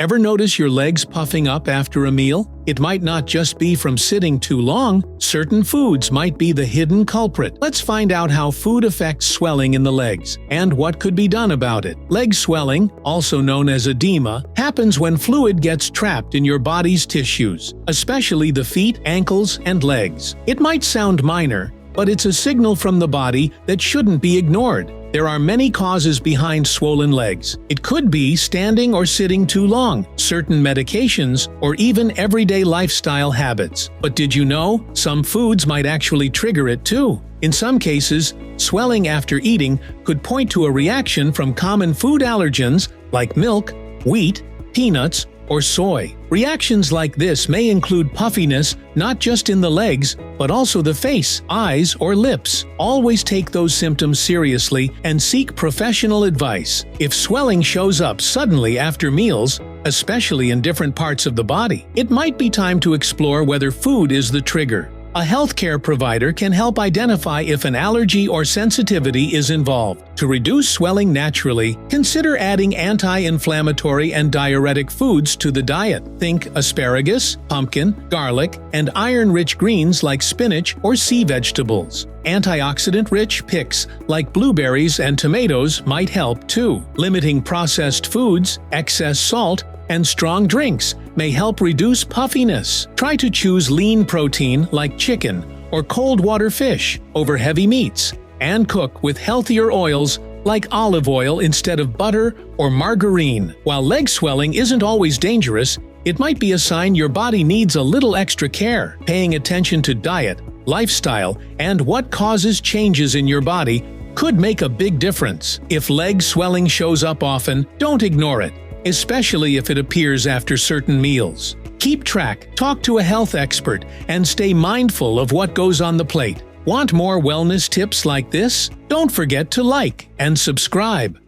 Ever notice your legs puffing up after a meal? It might not just be from sitting too long. Certain foods might be the hidden culprit. Let's find out how food affects swelling in the legs and what could be done about it. Leg swelling, also known as edema, happens when fluid gets trapped in your body's tissues, especially the feet, ankles, and legs. It might sound minor, but it's a signal from the body that shouldn't be ignored. There are many causes behind swollen legs. It could be standing or sitting too long, certain medications, or even everyday lifestyle habits. But did you know some foods might actually trigger it too? In some cases, swelling after eating could point to a reaction from common food allergens like milk, wheat, peanuts, or soy. Reactions like this may include puffiness not just in the legs, but also the face, eyes, or lips. Always take those symptoms seriously and seek professional advice. If swelling shows up suddenly after meals, especially in different parts of the body, it might be time to explore whether food is the trigger. A healthcare provider can help identify if an allergy or sensitivity is involved. To reduce swelling naturally, consider adding anti-inflammatory and diuretic foods to the diet. Think asparagus, pumpkin, garlic, and iron-rich greens like spinach or sea vegetables. Antioxidant-rich picks like blueberries and tomatoes might help too. Limiting processed foods, excess salt, and strong drinks may help reduce puffiness. Try to choose lean protein like chicken or cold water fish over heavy meats, and cook with healthier oils like olive oil instead of butter or margarine. While leg swelling isn't always dangerous, it might be a sign your body needs a little extra care. Paying attention to diet, lifestyle, and what causes changes in your body could make a big difference. If leg swelling shows up often, don't ignore it, especially if it appears after certain meals. Keep track, talk to a health expert, and stay mindful of what goes on the plate. Want more wellness tips like this? Don't forget to like and subscribe.